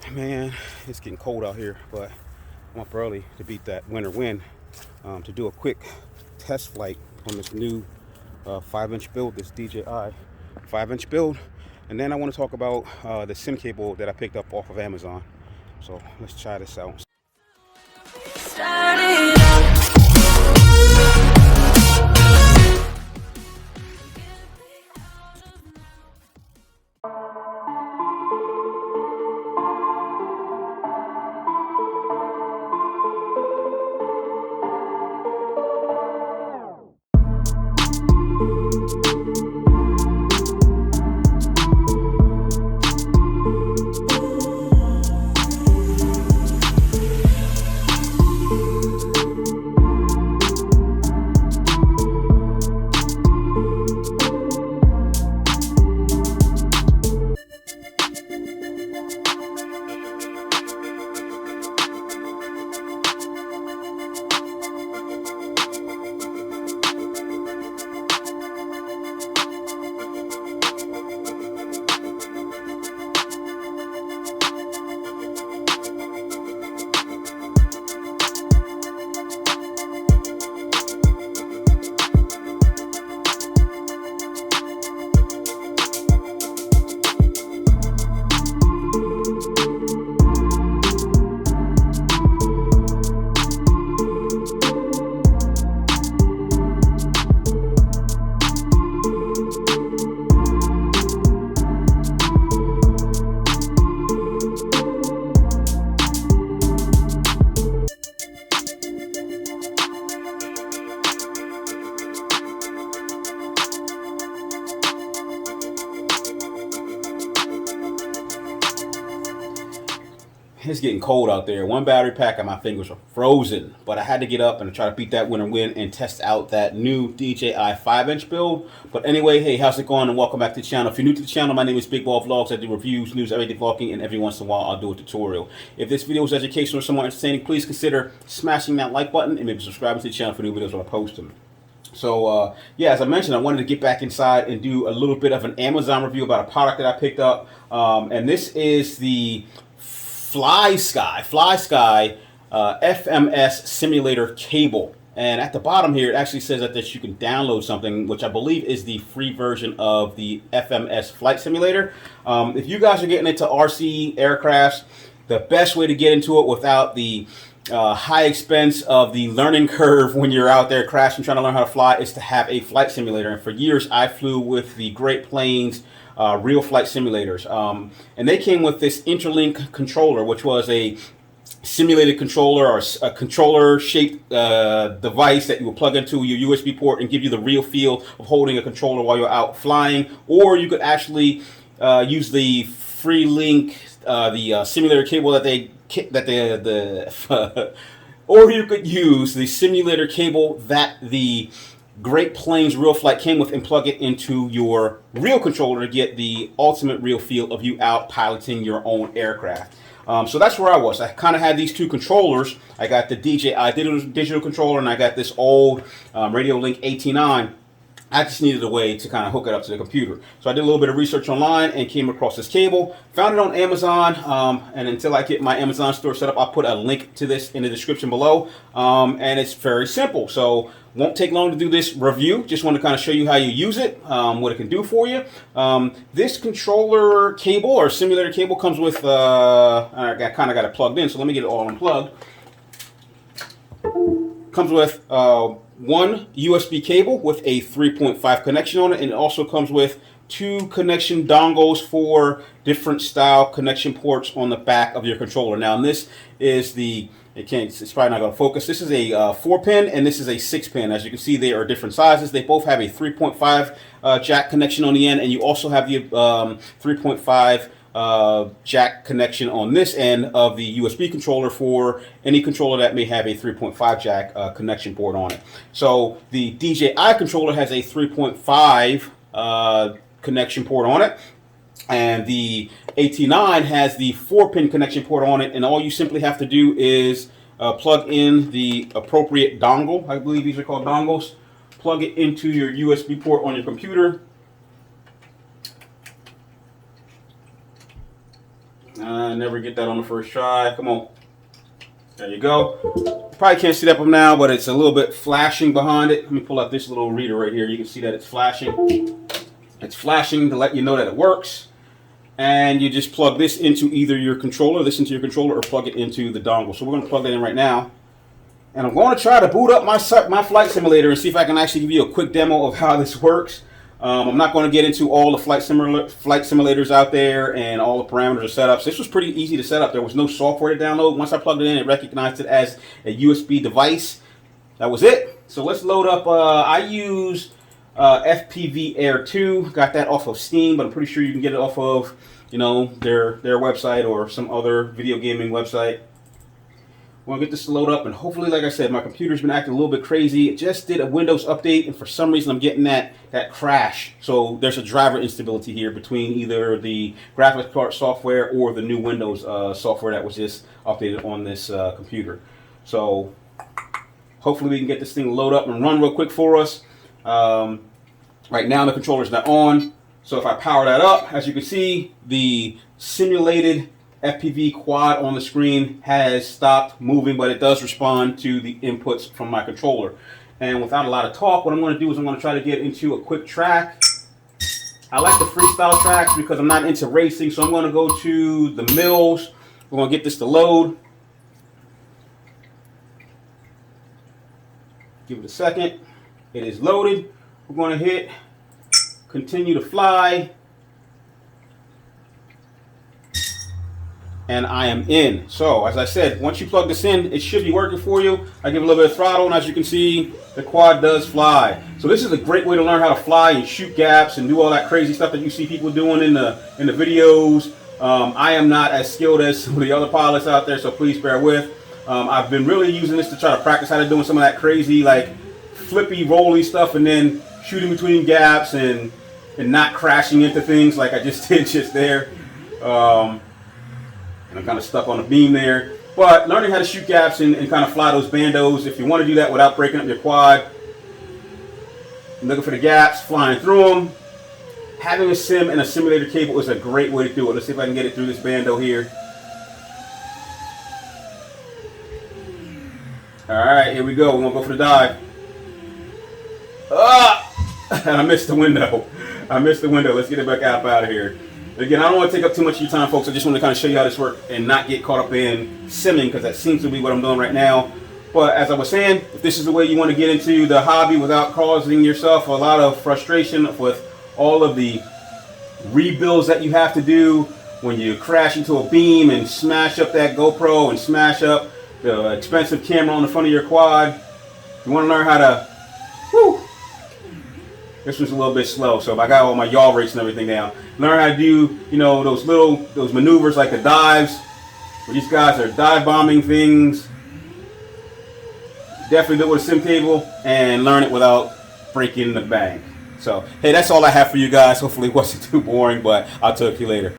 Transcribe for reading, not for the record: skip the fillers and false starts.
Man, it's getting cold out here, but I'm up early to beat that winter wind, to do a quick test flight on this new 5-inch build, this DJI 5-inch build. And then I want to talk about the SIM cable that I picked up off of Amazon. So let's try this out. It's getting cold out there. One battery pack and my fingers are frozen. But I had to get up and try to beat that winter wind and test out that new DJI 5-inch build. But anyway, hey, how's it going? And welcome back to the channel. If you're new to the channel, my name is Big Ball Vlogs. I do reviews, news, everyday vlogging, and every once in a while I'll do a tutorial. If this video is educational or somewhat entertaining, please consider smashing that like button and maybe subscribing to the channel for new videos when I post them. So, yeah, as I mentioned, I wanted to get back inside and do a little bit of an Amazon review about a product that I picked up. And this is the FlySky FMS simulator cable. And at the bottom here, it actually says that you can download something, which I believe is the free version of the FMS flight simulator. If you guys are getting into RC aircrafts, the best way to get into it without the high expense of the learning curve when you're out there crashing trying to learn how to fly is to have a flight simulator. And for years, I flew with the Great Plains real flight simulators, and they came with this Interlink controller, which was a simulated controller or a controller shaped device that you will plug into your USB port and give you the real feel of holding a controller while you're out flying. Or you could actually use the free link, the simulator cable or you could use the simulator cable that the Great Plains real flight came with and plug it into your real controller to get the ultimate real feel of you out piloting your own aircraft. So that's where I was. I kind of had these two controllers. I got the DJI digital controller, and I got this old Radiolink AT9. I just needed a way to kind of hook it up to the computer. So I did a little bit of research online and came across this cable. Found it on Amazon, and until I get my Amazon store set up, I'll put a link to this in the description below. And it's very simple. So won't take long to do this review. Just want to kind of show you how you use it, what it can do for you. This controller cable or simulator cable comes with, I kind of got it plugged in, so let me get it all unplugged. Comes with one USB cable with a 3.5 connection on it, and it also comes with two connection dongles for different style connection ports on the back of your controller. Now, and this is it's probably not going to focus. This is a 4-pin and this is a 6-pin. As you can see, they are different sizes. They both have a 3.5 jack connection on the end, and you also have the 3.5 jack connection on this end of the USB controller for any controller that may have a 3.5 jack connection port on it. So the DJI controller has a 3.5 connection port on it, and the AT9 has the 4-pin connection port on it, and all you simply have to do is plug in the appropriate dongle. I believe these are called dongles. Plug it into your USB port on your computer. Never get that on the first try. Come on. There you go. Probably can't see that from now, but it's a little bit flashing behind it. Let me pull out this little reader right here. You can see that it's flashing. It's flashing to let you know that it works. And you just plug this into either your controller, or plug it into the dongle. So we're going to plug that in right now. And I'm going to try to boot up my flight simulator and see if I can actually give you a quick demo of how this works. I'm not going to get into all the flight simulators out there and all the parameters or setups. This was pretty easy to set up. There was no software to download. Once I plugged it in, it recognized it as a USB device. That was it. So let's load up. I use FPV Air 2. Got that off of Steam, but I'm pretty sure you can get it off of, their website or some other video gaming website. I'm going to get this to load up, and hopefully, like I said, my computer's been acting a little bit crazy. It just did a Windows update, and for some reason I'm getting that crash. So there's a driver instability here between either the graphics card software or the new Windows software that was just updated on this computer. So hopefully we can get this thing to load up and run real quick for us. Right now the controller's not on, so if I power that up, as you can see, the simulated FPV quad on the screen has stopped moving, but it does respond to the inputs from my controller. And without a lot of talk, what I'm going to do is I'm going to try to get into a quick track. I like the freestyle tracks because I'm not into racing, so I'm going to go to the mills. We're going to get this to load. Give it a second. It is loaded. We're going to hit continue to fly. And I am in. So, as I said, once you plug this in, it should be working for you. I give a little bit of throttle, and as you can see, the quad does fly. So this is a great way to learn how to fly and shoot gaps and do all that crazy stuff that you see people doing in the videos. I am not as skilled as some of the other pilots out there, so please bear with. I've been really using this to try to practice how to doing some of that crazy, like flippy, rolly stuff, and then shooting between gaps and not crashing into things like I just did just there. And I'm kind of stuck on a beam there. But learning how to shoot gaps and kind of fly those bandos, if you want to do that without breaking up your quad, looking for the gaps, flying through them. Having a sim and a simulator cable is a great way to do it. Let's see if I can get it through this bando here. Alright, here we go. We're going to go for the dive. And I missed the window. Let's get it back out of here. Again, I don't want to take up too much of your time, folks. I just want to kind of show you how this works and not get caught up in simming, because that seems to be what I'm doing right now. But as I was saying, if this is the way you want to get into the hobby without causing yourself a lot of frustration with all of the rebuilds that you have to do when you crash into a beam and smash up that GoPro and smash up the expensive camera on the front of your quad, if you want to learn how to, this was a little bit slow, so I got all my yaw rates and everything down. Learn how to do, those maneuvers like the dives, where these guys are dive bombing things. Definitely do it with a sim cable and learn it without breaking the bank. So, hey, that's all I have for you guys. Hopefully it wasn't too boring, but I'll talk to you later.